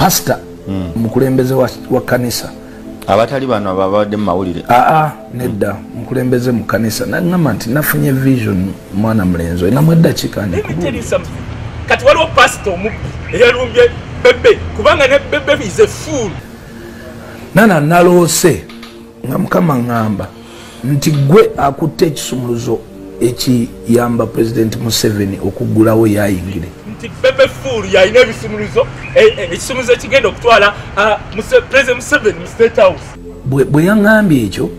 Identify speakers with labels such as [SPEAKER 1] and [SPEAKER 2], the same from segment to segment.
[SPEAKER 1] pastor mukulembeze wa kanisa
[SPEAKER 2] abatali bano ababadde mu mawulire
[SPEAKER 1] nedda mukulembeze mu kanisa nangamba nti nafunye vision mwana mulenzi na mwedda kikandi
[SPEAKER 3] kati waliwo pastor omupya eyalumbye Bebe kubanga ne Bebe is a fool
[SPEAKER 1] naloose nga mukama ngamba nti gwe akutte ekisumuluzo ekiyamba President Museveni okuggulawo yayingire
[SPEAKER 3] nti Bebe fool yalina ebisumuluzo ekisumuluzo ekigenda okutwala President Museveni mu State House
[SPEAKER 1] bwe yangambye ekyo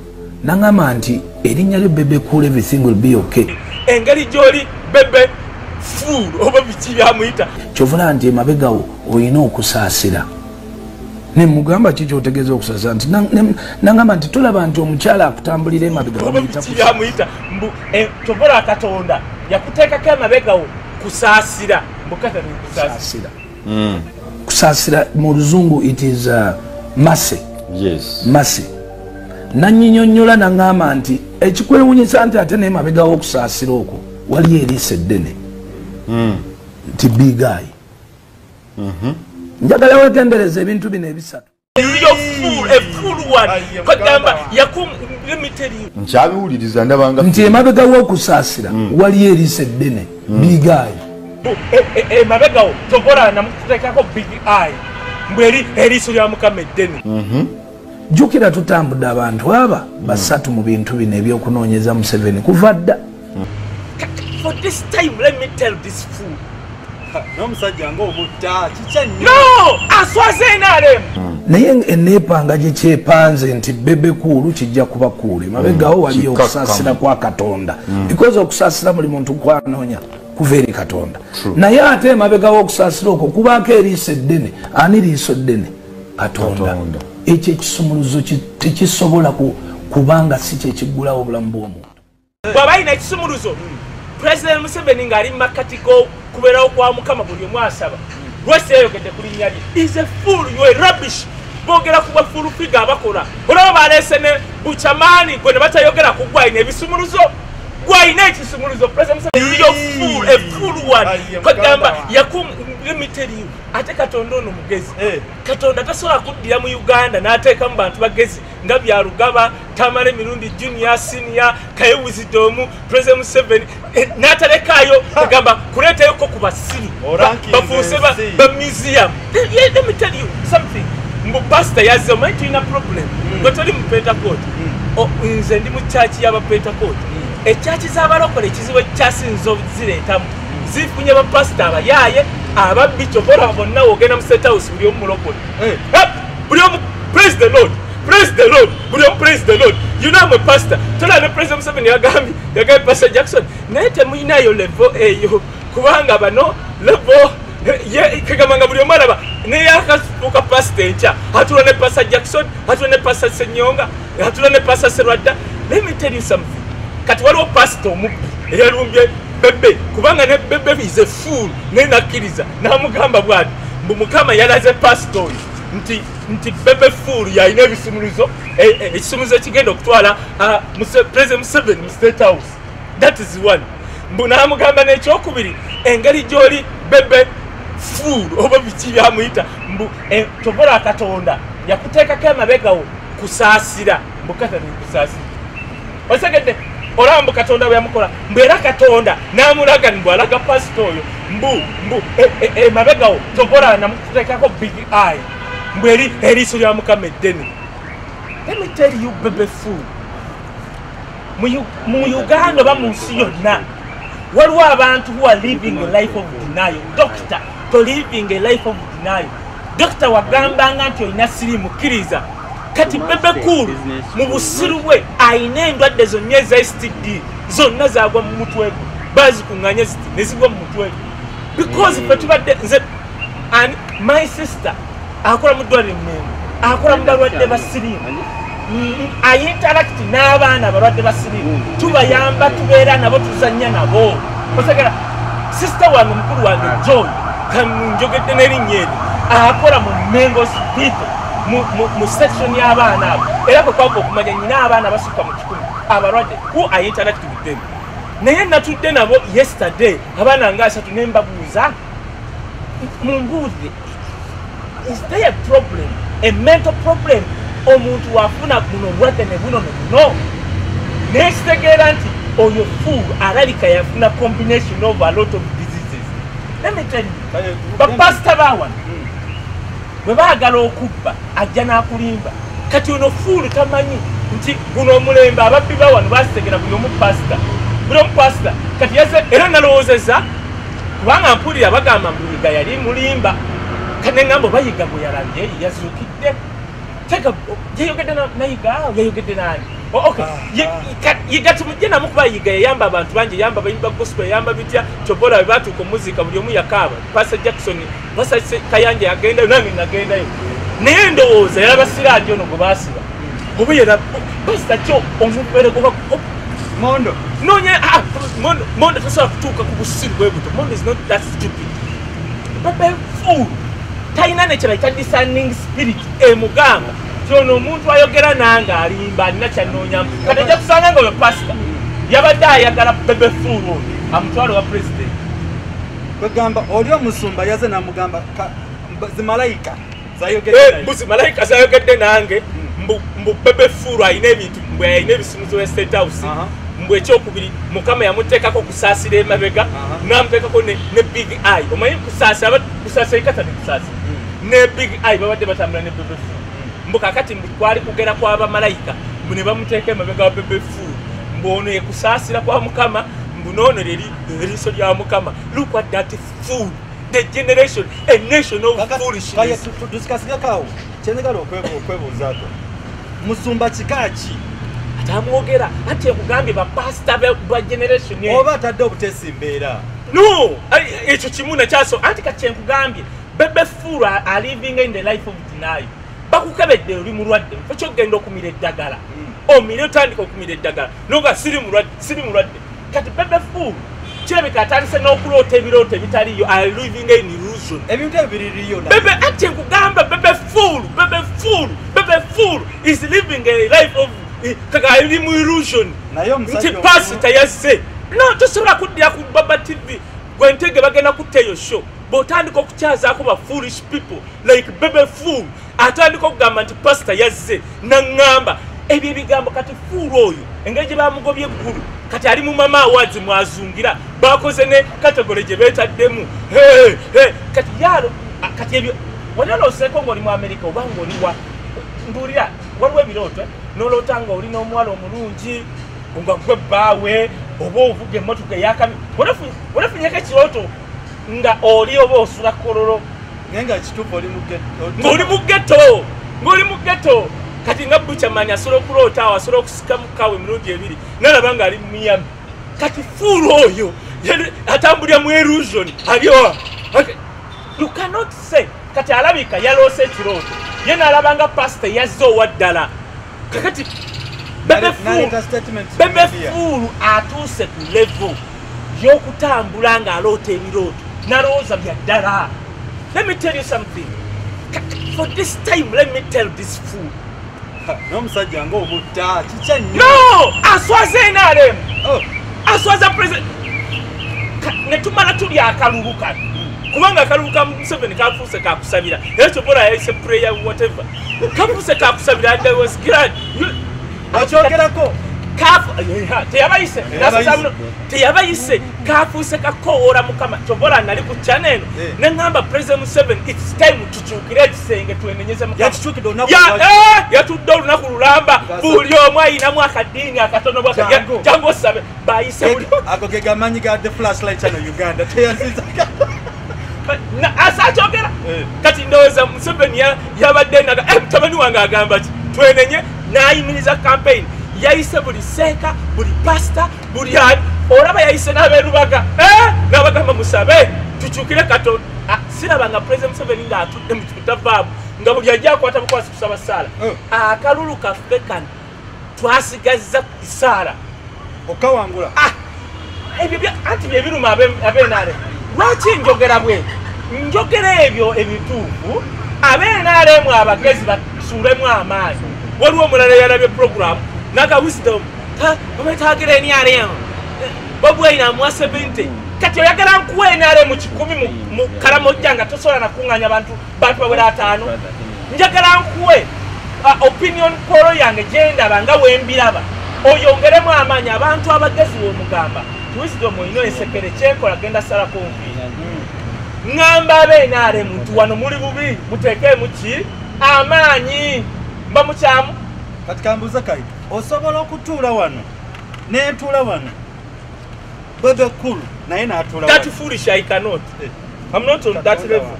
[SPEAKER 1] nangamba nti erinnya lye Bebe cool everything will be okay
[SPEAKER 3] engeri gy'oli Bebe fool oba biki byamuyita
[SPEAKER 1] kyovula nti emabegawo olina okusaasira nemugamba kiki otegeeza okusaasira nti nangamba nti tulaba nti omukyala akutambulira emabegawo
[SPEAKER 3] byamuyita tovola Katonda yakuteekako emabegawo kusaasira mbukata kusaasira
[SPEAKER 1] kusaasira mu luzungu it is mercy.
[SPEAKER 2] Yes.
[SPEAKER 1] Mercy. Nanyinyonnyola nangamba nti ekikwewunyisa nti ate n'emabegawo okusaasira okwo wali eriisa eddene nti bigayi njagala wegendereza ebintu bino ebisatu
[SPEAKER 2] nkyabiwuliriza ndabanga
[SPEAKER 1] nti emabegawo okusaasira wali eriisa eddene bigayi
[SPEAKER 3] emabegawo tobola namukuteekako big eye mbweri eriiso lya mukama eddene
[SPEAKER 1] jjukira tutambudde abantu aba basatu mu bintu bino ebyokunoonyeza Museveni kuva dda.
[SPEAKER 3] For this time, let me tell this fool.
[SPEAKER 4] No,
[SPEAKER 3] aswazenare.
[SPEAKER 1] Naye enneepanga gye kyepanze nti Bebe kuulu kijja kuba kuulu emabegawo wali okusaasira kwa Katonda because okusaasira buli muntu kwanoonya kuva eri Katonda naye ate emabegawo okusaasira okwo kubaako eriiso eddene ani liiso ddene Katonda ekyo ekisumuluzo tekisobola kubanga si kyekiggulawo obulamu bw'omuntu
[SPEAKER 3] bw'aba alina ekisumuluzo President Museveni ng'ali mu makati kubeerawo kwa mukama buli omu asaba lwesi yayogedde ku linnya lye is a fool, you are rubbish boogera ku bafulu figa abakola olaba baleese ne bukyamaani gwe ne batayogera ku gwalina ebisumuluzo gwalina ekisumuluzo President Museveni you fool, a fool one kwagamba let me tell you ate Katonda ono mugezi Katonda tasobola kuddira mu Uganda n'ateekamu bantu bagezi nga byalugaba Tamale mirundi junior senior Kaye Wisdom President Museveni n'atalekaayo agamba kuleetayoko ku basiri bafuuse ba museum. Let me tell you something mbu pastor yazze omanyi tulina problem gwe toli mu Pentecost nze ndi mu church y'aba Pentecost ekyaki z'abalokole ekizibu ekyasinza zireetamu zifunye bapasita abayaaye ababbi kyokora bonna wogenda mu State House buli omu mulokole buli omu praise the Lord, praise the Lord, buli omu praise the Lord. You know I'm a pastor tola ne President Museveni yagambye Pastor Jackson naye temuyinayo level eyo kubanga bano level kagamba buli omu alaba naye akafuuka pastor enkya atula ne Pastor Jackson atula ne Pastor Senyonga atula ne Pastor Serwadda. Let me tell you something kati waliwo pastor omupya eyalumbye Bebe kubanga ne Bebe is a fool nenakkiriza n'amugamba bwati mbu mukama yalaze pastor nti Bebe fool yalina ebisumuluzo ekisumuluzo ekigenda okutwala President Museveni mu State House. That is one. Mbu n'amugamba n'ekyokubiri engeri gy'oli Bebe fool oba biki byamuyita mbu tobola Katonda yakuteekako emabegawo kusaasira mbukata nikusaasira osegedde olamba Katonda bwe yamukola mbu era Katonda n'amulaga mbu alaga pastor oyo mbu emabegawo tobola namukuteekako big eye mbu eriiso lya mukama eddene. Let me tell you Bebe fool mu Uganda oba mu nsi yonna waliwo abantu who are living a life of denial. Doctor to living a life of denial. Doctor wagambanga nti olina siriimu kkiriza kati Bebe cool mu busiru bwe ayina endwadde zonna eza STD zonna zaagwa mu mutwe gwe bazikuŋŋanya ne zigwa mu mutwe gwe because fe tubadde nze and my sister akola mu ddwaliro Mengo akola mu balwadde ba siriimu ayinteract n'abaana abalwadde ba siriimu tubayamba tubeera nabo tuzannya nabo osegera sister wange mukulu wange Joy kanjogedde n'erinnya eri akola mu Mengo hospital mu section y'abaana abo era kwe kwava okumanya nyina abaana basukka mu 10 abalwadde who I interact with them naye natudde nabo yesterday abaana nga 3 ne mbabuuza mumbuuze is there a problem, a mental problem? Omuntu wafuna kuno obulwadde ne buno ne buno nekitegeera nti oyo fool alabika yafuna combination of a lot of diseases. Let me tell you, bapasita bawana bwe baagala okubba ajja n'akulimba kati ono fool tamanyi nti guno omulembe ababbi bawano baasitegera buli omupasita kati yaze era nalowoozeza kubanga mpulira bagamba muyiga yali mulimba kane ngambo bayiga bwe yalambye yazuukidde teka yayogedde nayiga yayogedde nani yiga tumujje namu kuba yiga yayamba abantu bangi yayamba bayimba gospel yayamba bitya kyobola batuuka omuzika buli omu yakaaba Pastor Jackson Pastor Kayanja yagendayo nange nagendayo naye ndowooza yalaba siraadi ono gwe baasiba oba yera pasita kyo omupere goba mondo nonye mondo tasobola kutuuka ku busiru bwe buto. Mondo is not that stupid. Bebe fool talina nekyebayita discerning spirit emugamba kyono omuntu ayogera nange alimba alina kyanoonyamu kati ajja kusanga nga oyo pasita yabadde ayagala bebe fool oyo amutwale wa president
[SPEAKER 4] kwegamba oli omusumba yaze namugamba zimalayika
[SPEAKER 3] malayika zayogedde nange mbu bebe fool alina ebintu mbwe alina ebisumuzo ya state house mbwe ekyokubiri mukama yamuteekako kusaasira emabega namuteekako ne big eye omanyi kusaasira ikata ne kusaasira ne big eye babadde batambula ne bebe fool mbu kakati mbu kwali kugera kw'abamalayika mbu ne bamuteeka emabega wa bebe fool mbu ono yekusaasira kwa mukama mbu noono eriiso lya mukama. Look at that fool, the generation, a nation of foolishness.
[SPEAKER 4] Tusikasigawo kyenegala okwebuuzaako musumba kikaaki
[SPEAKER 3] atamwogera ate ekugambye bapasita ba generation
[SPEAKER 4] oba atadde obuteesi mbeera
[SPEAKER 3] no ekyo kimu nakyaso anti kati kyenkugambye bebe fool are living in the life of denial. Bakukebedde oli mulwadde ekyogenda okumira eddagala omire otandika okumira eddagala noga siri mulwadde kati bebe fool kirabika atandise n'okuloota ebirooto ebitaliyo are living in illusion.
[SPEAKER 4] Ebintu ebiririyo
[SPEAKER 3] bebe ate nkugamba bebe fool is living a life of kaka ali mu illusion nti pasita yazze no tosobola kuddira ku Baba TV gwentege bagenda kutteyo show bw'otandika okukyazaako ba foolish people like bebe fool atandika okugamba nti pasita yazze naŋŋamba ebyo ebigambo kati fool oyo engeri gye bamugobye eggulu kati ali mu mama awards mwazungira bakoze ne kategole gye beetaddemu kati yalo kati ebyo wanalooseeko ng'oli mu Amerika oba ng'oliwa mbuulira waliwo ebirooto noloota nga oli n'omuwala omulungi nga gwe bbaawe oba ovuga emmotoka eyakami wanafunyeko ekirooto nga oli oba osula kololo
[SPEAKER 4] nga kituufu
[SPEAKER 3] ng'oli mu ghetto kati nga buchamani asobola okuloota awo asobola okusika mukawe emirundi ebiri nalaba nga ali mu Miami kati fuulu oyo atambulira mu illusion aliwa. You cannot say kati alabika yaloose ekirooto ye nalaba nga pasita yazze owa ddala kakati bebe fool atuuse ku level y'okutambula ng'aloota ebirooto nalowooza bya ddala. Let me tell you something. For this time, let me tell this fool.
[SPEAKER 4] N'omusajja ng'obutta kikya nnyo.
[SPEAKER 3] No! Aswaza NRM. Aswaza president. Ne tumala tuli akalulu kano. Kubanga akalulu ka Museveni kafuuse kakusabira. Era kyobola yayise prayer whatever. Kafuuse kakusabira and I was glad.
[SPEAKER 4] Akyogerako.
[SPEAKER 3] Teyabayise kafuuse kakoowoola mukama kyobola nali ku channel eno neŋŋamba president Museveni it's time tukyukire ekisenge twenenyeze mukama yatudde olunaku lulamba buli omu ayinamu akaddiini akatono jangu osabe bayise
[SPEAKER 4] ako ge gamanyi ga the flashlight channel Uganda teyanziza
[SPEAKER 3] asakyogera kati ndowooza Museveni yabadde naga mutabani wange agamba ki twenenye n'ayimiriza campaign yayise buli seeka buli pasita buli ani olaba yayise n'abeerubaga n'abagamba musabe tukyukire katonda sirabanga president Museveni ng'atudde mu kitavaamu nga buli ajja akwata bukwasi kusaba ssaala akalulu kaffe kano twasigazza isaala
[SPEAKER 4] okawangula
[SPEAKER 3] ebyo anti bye biruma abeenaale lwaki njogera bwe njogera ebyo ebituufu abeenaalemu abagezi basuulemu amaanyi waliwo omulala yalabye programu Langa Wisdom, Bobi amuwa 70 kati oyagala nkuwe nale mu 10 mu Karamojja nga tosobola nakunganya abantu bawera 5 njagala nkuwe opinion poll yange gyendaba nga wembiraba oyongeremu amaanyi abantu abagezi w'omugamba Wisdom ino esekere kyekola genda salako nvi ngamba abenaale muntu wano muli bubi muteekemu ki amaanyi mba mukyamu
[SPEAKER 4] kati kambuza Kaye osobola okutuula wano nentuula wano Bebe cool naye n'atuula
[SPEAKER 3] that foolish I cannot I'm not on that level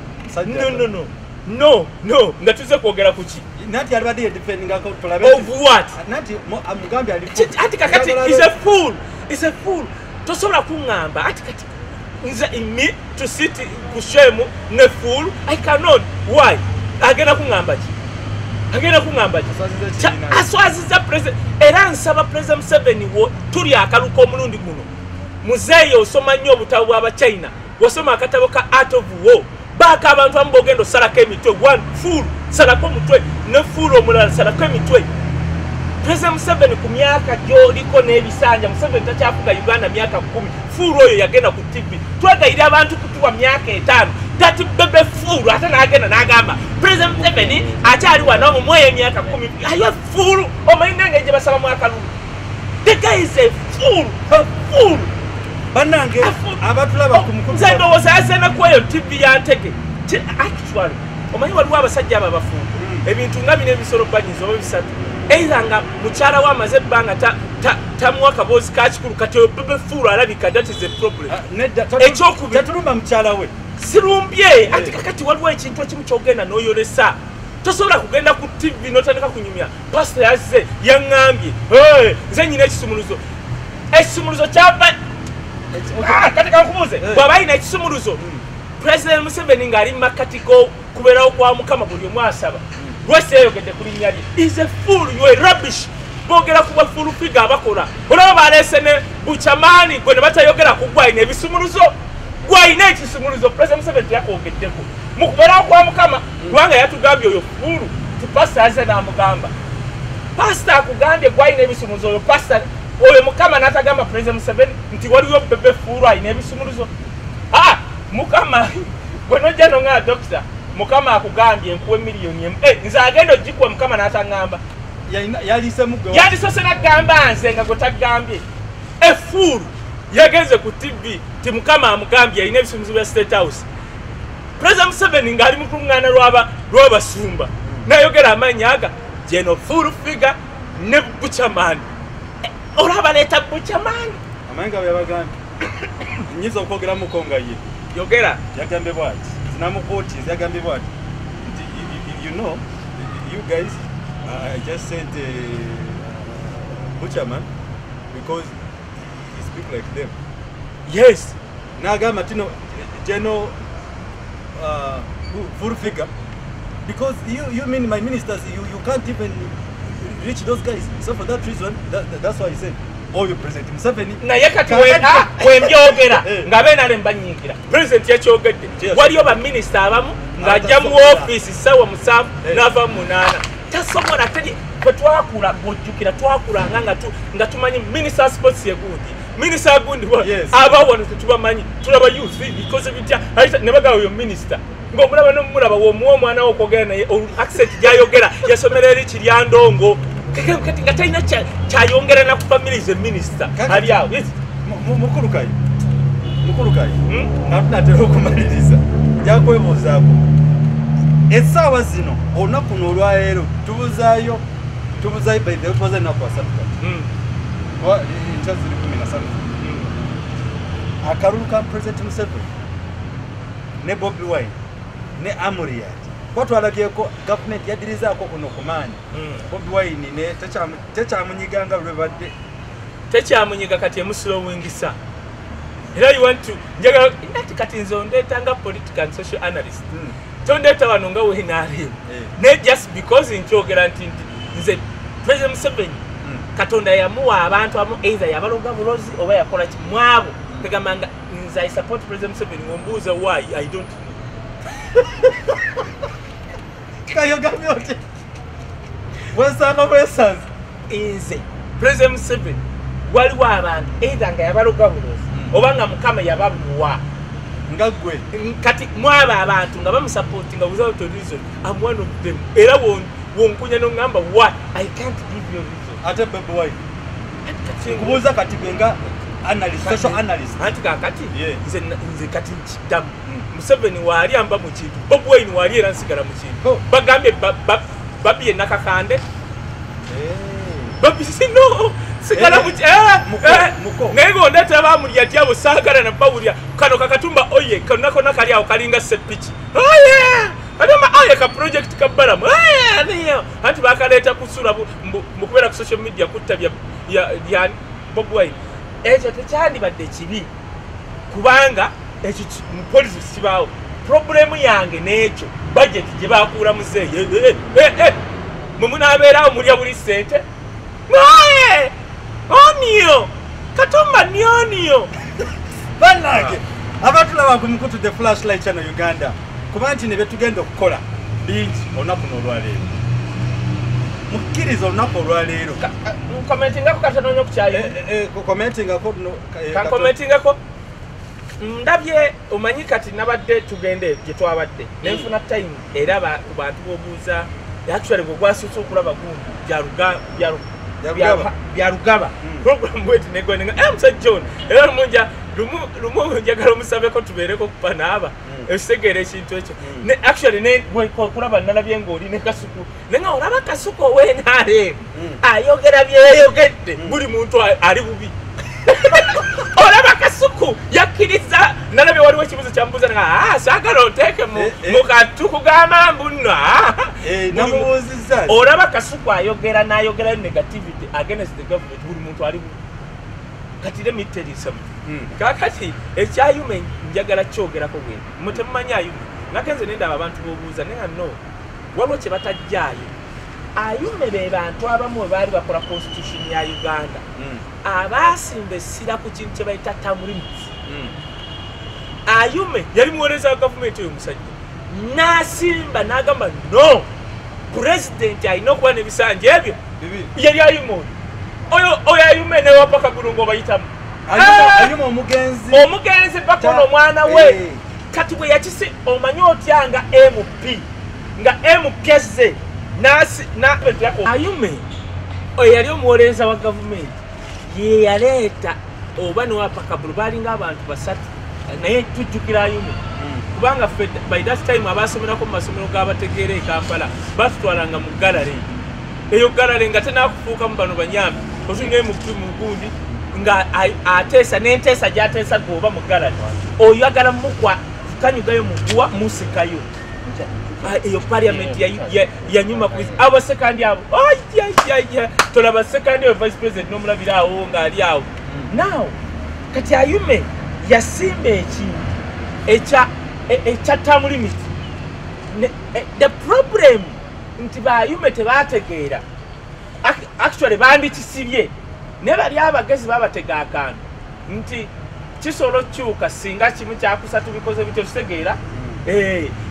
[SPEAKER 3] no nga tuze kwogera ku ki
[SPEAKER 4] nati alibadde yedefending ako tulabe
[SPEAKER 3] of what
[SPEAKER 4] nati amugambi ali
[SPEAKER 3] ati kakati is a fool tosobola kuŋŋamba ati kati nze me to sit ku shame ne fool I cannot why agenda kuŋŋamba ki aswaziza president era nsaba president Museveni wo tuli akaluko omulundi guno muzeeyo osoma nnyo obutabo bw'aba China wasoma akatabo ka Art of War baka abantu ambogendo salako emitwe one fool salako mutwe ne fool omulala salako emitwe president Museveni ku myaka gy'oliko n'ebisanja Museveni takyafuga Uganda myaka 10 fool oyo yagenda ku TV twegayira abantu kutuwa myaka 5 that Bebe fool ate n'agenda n'agamba president Museveni akyali wano mu mweyo emyaka 10 ayo fool omanyi nange gye basaba mwaka lumu the guy is a fool
[SPEAKER 4] banange abatulaba ku Mukutu
[SPEAKER 3] nze ndowooza yazena kweyo TV yantege actually omanyi waliwo abasajja abo abafunga ebintu nga bino ebisolo banyiza oba bisatu either nga mukyala we amaze ebbanga tamuwa kaboozi ka kikulu kati oyo Bebe fool alabika that is a problem ekyokubiri
[SPEAKER 4] tatulumba mukyala we
[SPEAKER 3] sirumbye ati kakati waliwo ekintu ekimu kyogenda n'oyolesa tosobola kugenda ku TV n'otandika kunyumya pastor yazze yaŋŋambye nze nyina ekisumuluzo kyava kati kankubuuze bw'aba alina ekisumuluzo president Museveni ng'ali mu makati kubeerawo kwa Mukama buli omu asaba lwesi yayogedde ku linnya lye is a fool you a rubbish boogera ku bafulu figa abakola olaba baleese ne bukyamaani gwe ne batayogera ku gwalina ebisumuluzo gwalina ekisumuluzo president Museveni yakwogeddeko mu kubeerawo kwa Mukama kubanga yatugambye oyo fulu tupasita aze n'amugamba pasita akugambye gwalina ebisumuluzo oyo pasita oyo Mukama n'atagamba president Museveni nti waliwo Bebe fool alina ebisumuluzo Mukama gwe nojja nonga doctor Mukama akugambye nkuwe miliyoni emu nze agenda ogikuwa Mukama n'atagamba yalisose n'agamba nze nga gwe tagambye fool yagenze ku TV ti Mukama amugambye alina ebisumuluzo bya State House president Museveni ng'ali mu kuŋŋaana lw'abasumba n'ayogera amannya aga General Fool Figure ne Buchaman olaba leeta Buchaman
[SPEAKER 4] amanga byabagambye nyiza okwogera mukonga ye
[SPEAKER 3] yogera
[SPEAKER 4] yagambe bwati zinamukoti yagambe bwati you know you guys I just said Buchaman because he speak like them
[SPEAKER 3] yes
[SPEAKER 4] nagamba tino General Fool Figure because you mean my ministers you can't even reach those guys so for that reason that's why he said oyo president Museveni
[SPEAKER 3] naye kati wembyogera nga beenale mbanyiikira president yakyogedde waliyo baminister abamu ng'ajja mu ofiisi ssaawa 7 n'ava mu 8 tasobola teri bwe twakula ng'ojjukira twakulanga nga tumanyi minister sports yegundi minister agundi aba wano tetubamanyi tulaba youth because bitya ne bagaba oyo minister ng'omulaba n'omulaba w'omuwa omwana we okwogera naye accent gy'ayogera yasomera eri Kiryandongo kati nga talina kyayongera na ku families minister ali awo
[SPEAKER 4] mukulu Kaye nga tunatera okumaliriza jakwebuuzaako essaawa zino olunaku luno olwaleero tubuzaayo by the way tubaza ennaku asatu enkya ziri 13 akalulu ka president Museveni ne Bobi Wine ne Amawulire kwatwalabyeko gavumenti yadirizaako kuno ku maanyi Bobi Wine ne tekyamunyiganga lwe badde
[SPEAKER 3] tekyamunyiga kati emuslowingisa era you want to njagala kati nze ondeetanga political and social analyst tondeeta wano nga weenaaliyo ne just because nkyogera nti nze president Museveni Katonda yamuwa abantu amu either yabaloga bulozi oba yakola ki mwabo tegamba nga nze I support president Museveni wombuuza why I don't know
[SPEAKER 4] kayogambye oti wesanga bwesanze
[SPEAKER 3] nze president Museveni waliwo abantu either nga yabaloga bulozi obanga mukama yababuwa
[SPEAKER 4] nga gwe
[SPEAKER 3] kati mwaba abantu nga bamusupportinga without a reason. I'm one of them. Era wonkunya no ngamba what I can't give you a reason.
[SPEAKER 4] ate Bebe Wine kubuuza kati benga analyst social analyst
[SPEAKER 3] anti kakati nze kati nkidamu Museveni wali amba mu kintu Bobi Wine wali era nsigala mu kintu bagambye babi nakakande babi sino sigala mu nego ndata bamulya tyabo sagala na bawulya kano kakatumba oye kanako nakali awo kalinga sepichi oye adama oye ka project kabalamu oye niyo anti bakaleta kusura mukubera ku social media kutabya ya Bobi Wine ekyo tekyandi badde kibi kubanga ekyo mu policy sibawo problemu yange n'ekyo budget gye bakuula muzeeye mumunabeerawo mulya buli sente naye oniyo katumba nioniyo
[SPEAKER 4] bannange abatulaba ku Mukutu the flashlight channel Uganda kuba nti ne betugenda okukola bingi olunaku n'olwaleero mukkiriza olunaku olwaleero
[SPEAKER 3] commentingako katanonyo kukyali commentingako ndabye omanyi kati nabadde tugende gye twabadde nenfuna time era ku bantu bobuuza actually gwasutse okulaba gundi byarugaba program bweti negwenenga Mr. John era munja lumu njagala omusabeko tubeereko kupanaaba esegere ekintu ekyo actually ne kulaba nalabye ng'oli ne kasuku nenga olaba kasuku ow'enaale ayogera byeyogedde buli muntu ali bubi olaba kasuku yakkiriza nalabye waliwo ekibuzo kyambuuza nga saagala oteeke mukatu kugamba mbuno
[SPEAKER 4] namubuuzizza
[SPEAKER 3] olaba kasuku ayogera n'ayogera negativity against the government buli muntu ali bubi kati let me tell you something kakati ekyayume njagala kyogerako bwe mutemumanyi ayume nakenze nendaba abantu bobuuza nenga no waliwo kye batajjaayo ayume be bantu abamu bwe baali bakola constitution ya Uganda abasimba essira ku kintu kye bayita term limits ayume yali muweereza wa gavumenti oyo musajja n'asimba n'agamba no president alina okuba n'ebisanja ebyo yali ayume oyo ayume newapaka bulungu obayitamu
[SPEAKER 4] ayuma
[SPEAKER 3] omugenzi bakono omwana we kati bwe yakisi omanyi otya nga MP nga MKZ ayume oyo yali omuwolereza wa gavumenti ye yaleeta oba newapaka bulu balinga abantu basatu naye tujjukira ayume kubanga ffe by that time abasomerako mu masomero g'abategeera e Kampala batutwalanga mu galare eyo galare nga tenakufuukamu bano banyambi otungaye mugundi nga ateesa n'enteesa gy'ateesa goba mu galare oyagala mukwa kanyugayo muguwa musikayo eyo parliament yanyuma ku abo sekandi abo tolaba sekandi oyo vice president n'omulabira awo ng'ali awo now kati ayume yasimba ekintu ekya term limit the problem nti bayume tebategeera actually bandikisibye ne bali abagezi babatega akantu nti kisolo kyuka singa kimu kyakusatu bikoze bityo kitegeera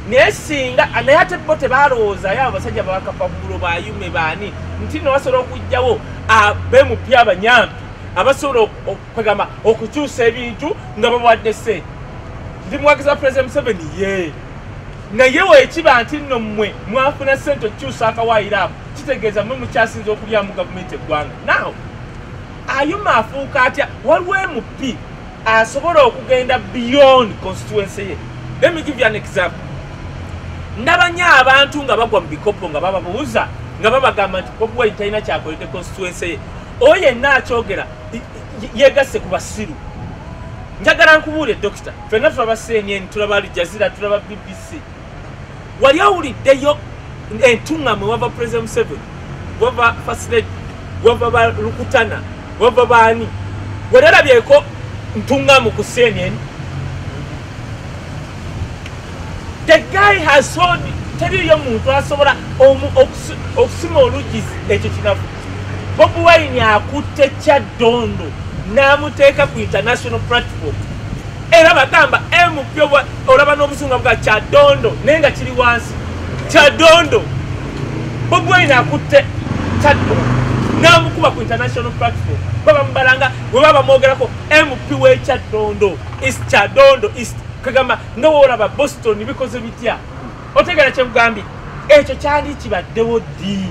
[SPEAKER 3] naye singa naye ate bo tebalowooza yo abasajja babakapabulo bayume baani nti no basobola okujjawo abemupya abanyampi abasobola okwegamba okukyusa ebintu nga bawadde ssente ndi muwagiza President Museveni ye naye weekiba nti nno mmwe mwafuna ssente okukyusa akawaayiraako kitegeeza mmwe mukyasinza okulyamu gavumenti eggwanga now ayuma afuuka atya waliwo MP asobola okugenda beyond constituency ye. Let me give you an example. Ndabanya abantu nga bagwa mu bikopo nga bababuuza nga babagamba nti Bobi Wine talina kyakoledde constituency ye oyo yenna akyogera yegasse ku basiru. Njagala nkubuule dokita ffenna tulaba CNN tulaba Al Jazeera tulaba BBC wali awuliddeyo entuŋŋamu wava President Museveni wava First Lady wava balukutana wava baani weralabyeko ntuŋŋamu ku CNN. The guy has sold teriyo muntu asobola okusima olugizi ekyo kinafu. Bobi Wine akutte Kyadondo n'amuteeka ku international platform era bagamba Omupya olaba n'obusunga bwa Kyadondo naye nga kiri wansi Kyadondo. Bobi Wine akutte Kyadondo n'amukuba ku international platform baba mbalanga bwe baba mogerako MP we Kyadondo East kagamba nga wolaba Boston bikoze bitya otegera kye kugambi ekyo kyali kibaddewo ddi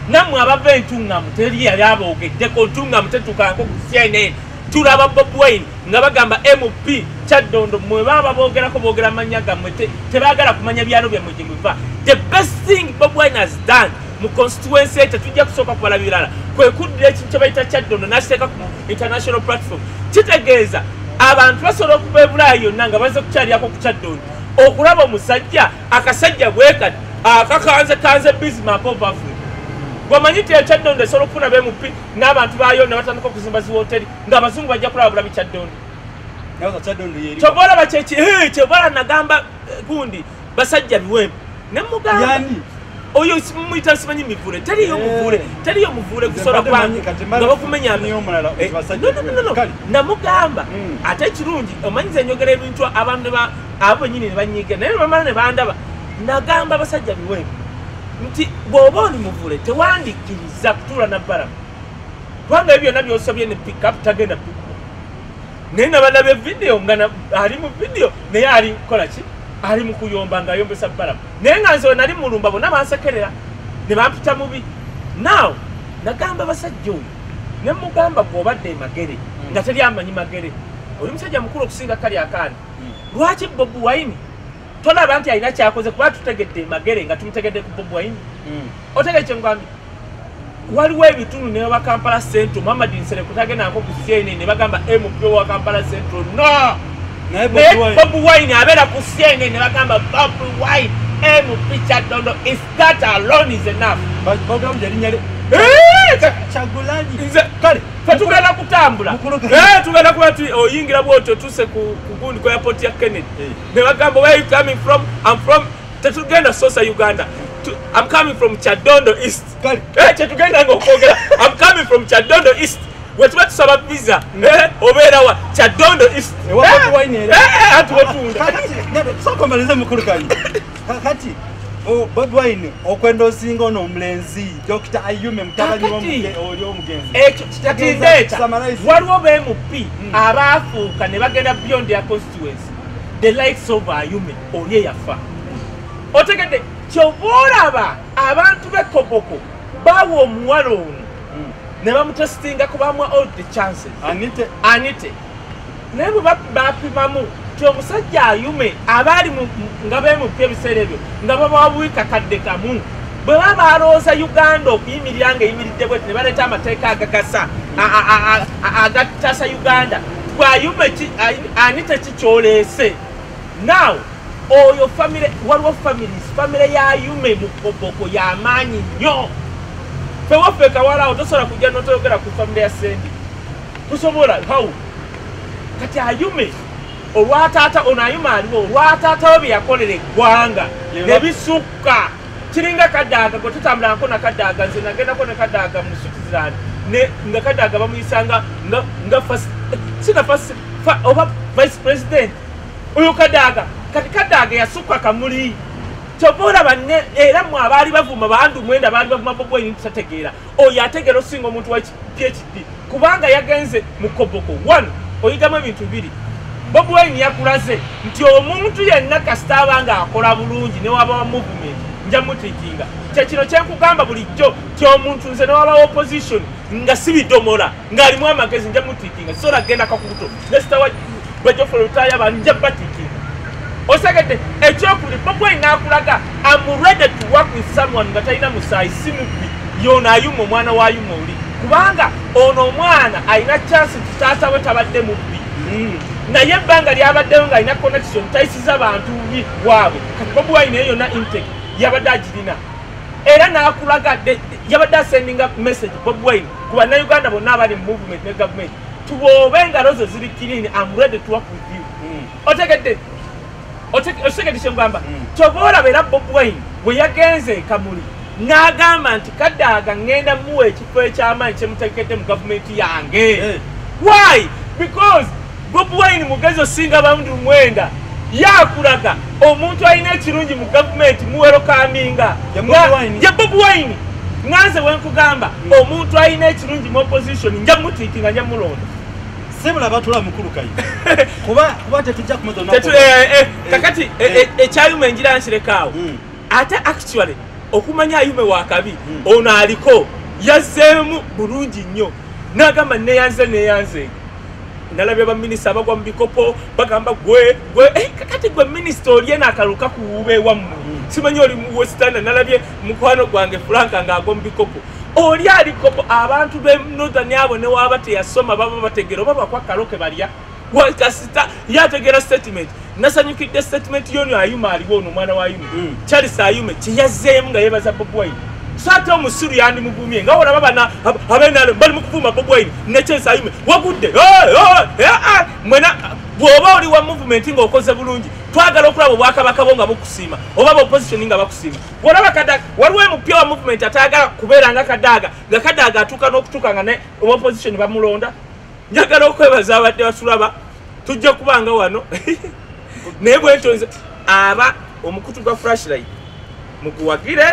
[SPEAKER 3] namwe abava entungamu teri yali aboogeddeko ntungamu tetukanko ku CNN tulaba Bobi Wine nga bagamba MP Kyadondo mwe baba boogerako boogera mannya gammwe tebaagala kumanya byalo byammwe gye muva. The best thing Bobi Wine has done mu constituency tetujja kusooka kubala birala kwe kuddira ekintu kye bayita Kyadondo n'akiteeka ku international platform. Kitegeeza abantu basobola okuba ebulaayi yonna nga bazze kukyalirako ku Kyadondo okulaba omusajja akasajja bwekati akakanze Bismarck of Africa. Wamanyi nti Kyadondo esobola okufuna b'MP n'abantu baayo ne batandika okuzimba ziwoteri ng'abazungu bajja kulaba bulabi Kyadondo. Kyoboolaba kyobola nagamba gundi basajja biwempe ne mugamba oyo muyita simanyi mivule teriyo muvule gusobola kuba nga bakumenya namugamba ate ekirungi omanyiza enyogera ebintu abantu abo nyini ne banyiga naye bamala ne bandaba nagamba basajja biwempe nti bw'oba oli muvule tewandiikiriza kutuula nabbalamu kubanga ebyo byonna by'osobye ne pickup tagenda pikuba naye nabandaba evidiyo nga ali mu vidiyo naye ali kukola ki ali mu kuyomba ng'ayombesa bbalamu naye nga nze nali mulumba bonna bansekerera ne bampita mubi. Now nagamba basajja oyo ne mugamba bw'obadde emagere nga teri amanyi magere oli musajja mukulu okusinga kali akaani lwaki Bobi Wine tolaba nti alina kyakoze kuba tutegedde emagere nga tumutegedde ku Bobi Wine otegedde kye ngambye waliwo ebitundu ne ba Kampala Central Muhammad Nsere kutagenda nako ku CNN ne bagamba MP wa Kampala Central no naye Bobi Wine abeera ku CNN ne bagamba Bobi Wine MP Kyadondo is that alone is enough.
[SPEAKER 4] Bagamba jalinyale Chagulani
[SPEAKER 3] kale fatugenda kutambula tugenda kuba oyingira bwotyo tuse ku gundi ku airport ya Kennedy ne bagamba where you coming from? I'm from tetugenda Sosa Uganda. I'm coming from Kyadondo East. Tetugenda ngokwogera I'm coming from Kyadondo East. Wetuba tusaba visa obeera wa Kyadondo East atuwotunda
[SPEAKER 4] sokomaleze mukulu kali kati Bobi Wine okwenda osinga ono omulenzi Dr. Ayume mutabani oli omugenzi
[SPEAKER 3] waliwo b'MP abaafuuka ne bagenda beyond their constituency the likes of Ayume oli eyafa otegedde kyoboolaba abantu b'Ekoboko bawa omuwala ono ne bamutestinga kubamwa all the chances anite naye bwe bapimamu ti omusajja Ayume abaali nga b'MP ebiseera ebyo nga bababuika kadde kamu bwe baba alowooza Uganda okuyimirira nga eyimiridde bweti ne baleeta amateeka agakasa agatasa Uganda gwe Ayume anite kikyoleese now oyo famire waliwo famire ya Ayume mu Koboko y'amaanyi nnyo fewaffe kawala tosobola kujja n'otoyogera ku famire ya Sendi tusobola how kati Ayume olwataata ono Ayume aliwo olwataatawo bye yakolera eggwanga ne bisukka kiringa Kadaaga gwe tutambulako na Kadaaga nze nagendako ne Kadaaga mu Switzerland nga Kadaaga bamuyisanga oba vice president oyo Kadaaga kati Kadaaga yasukka kamuli kyobola banne era mwe abaali bavuma bandu mwenda baali bavuma Bobi Wine tutategeera oyo ategeera osinga omuntu wa PhD kubanga yagenze mu Koboko one oyigamu ebintu bibiri Bobi Wine yakulaze nti omuntu yenna kasita abanga akola bulungi ne waba wa movement nja mutikinga kyekino kyenkugamba bulijjo ti omuntu nze ne waba opposition nga si bidomola ng'alimu amagezi nja mutikinga sola genda kakuto nesita bajofolo lutaya banja batikinga osegedde ekyokuli Bobi Wine nakulaga I'm ready to work with someone nga talina musaayi si mubbi yono Ayume omwana wa Ayume oli kubanga ono omwana alina chance tutaata we tabadde mubbi naye ebbanga lyabaddeyo ng'alina connection tayisiza bantu waabwe kati Bobi Wine eyo yonna intake yabadde agirina era nakulaga yabadde asendinga message Bobi Wine ku bannayuganda bonna abali mu movement ne government tuboobe engalo zo ziri clean I'm ready to work with you otegedde kyengamba kyoboolaba era Bobi Wine bwe yagenze Kamuli n'agamba nti Kadaaga ngenda muwa ekifo eky'amaanyi kyemutegekedde mu gavumenti yange why because Bobi Wine mugezi osinga abantu mwenda yakulaga omuntu alina ekirungi mu gavumenti muwero kaminga ya Bobi Wine nganze wenkugamba omuntu alina ekirungi mu opposition nja mutiitinga nja mulonda
[SPEAKER 4] sebula batula mukulu Kaye kuba tetujja kumaza
[SPEAKER 3] kakati ekyayuma enjira nsirekaawo ate actually okumanya ayume wakabi ono aliko yazzeemu bulungi nnyo n'agamba neyanze nalabye baminisita abagwa mu bikopo bagamba gwe kakati gwe minisita olye n'akaluka kuwuba ewammwe simanyi oli mu western nalabye mukwano gwange Franka ng'agwa mu bikopo oli alikopo abantu be northern abo ne waba teyasoma baba bategera oba bakwa kaloke balya wakasita yategera statement nasanyukidde statement yonu ayuma aliwo ono mwana wa ayuma Charles ayume kyeyazzeemu nga yebaza Bobi Wine sata omusuru yandi mugumye nga olaba bana abenalo bali mukuvuma Bobi Wine ne Charles ayume wagudde mwena bwoba oli wa movement nga okoze bulungi twagala okulaba obwakabaka bo nga bukusiima oba opposition nga bakusiima olaba Kadaga waliwo Omupya wa movement atagala kubeera nga Kadaga atuuka n'okutuuka nga ne opposition bamulonda njagala okwebaza abadde basulaba tujja kubanga wano naye bwentonze aba omukutu gwa flashlight muguwagire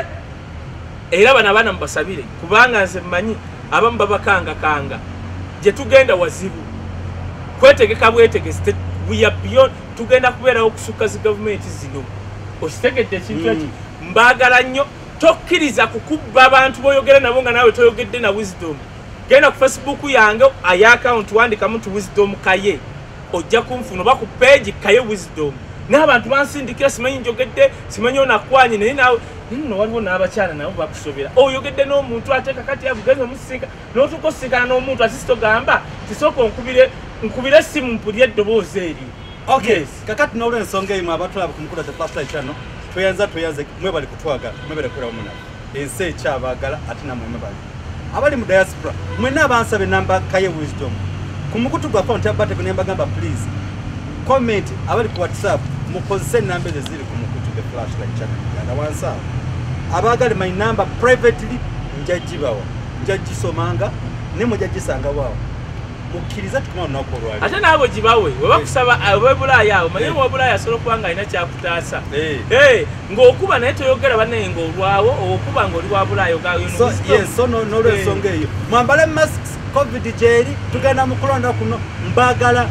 [SPEAKER 3] era bana bana mbasabire kubanga nze mmanyi abamu babakanga gye tugenda wazibu kwetegeka bwetegese we are beyond tugenda kubeera okusukka zi government zino okitegedde ekintu eki mbagala nnyo tokkiriza kukubba abantu boyogera nabo nga nawe toyogedde na wisdom genda ku Facebook yange aya account wandikamu tu wisdom Kaye ojja kunfuna oba ku page Kaye Wisdom n'abantu bansindikira simanyi njogedde simanyi onakwanye naye nawe nno waliwo n'abakyala nabo bakusobera oyogedde n'omuntu ateeka kati avugenza omusinga n'otukosikana n'omuntu asitogamba tisooka nkubire simu mpulye eddoboozi eryo
[SPEAKER 4] okay kakati n'olw'ensonga eyo abatulaba ku Mukulu the flashlight channel tweyanze mwebali kutwagala mwebale kulaba muna ensi ekyabaagala ate namwe mwebali abali mu diaspora mwena abansaba enamba Kaye Wisdom ku Mukutu Gwaffe ntabate kunembagamba please comment abali ku WhatsApp mukozese enamba ezo ziri ku Mukutu the flashlight channel yanga wansawa abaagala my number privately njagibawa njagisomanga ne mujagisanga waawo mukkiriza tukuma olunaku olwali
[SPEAKER 3] ate naabo gibawe webakusaba abebulaaya awo manye wabulaaya asobola okuba nga alina kyakutaasa ng'okuba naye toyogera bannaye ng'olwawo okuba ng'oli wa bulaaya
[SPEAKER 4] so n'olwensonga eyo mwambale masks covid gyeri tugenda mu kulonda kuno mbagala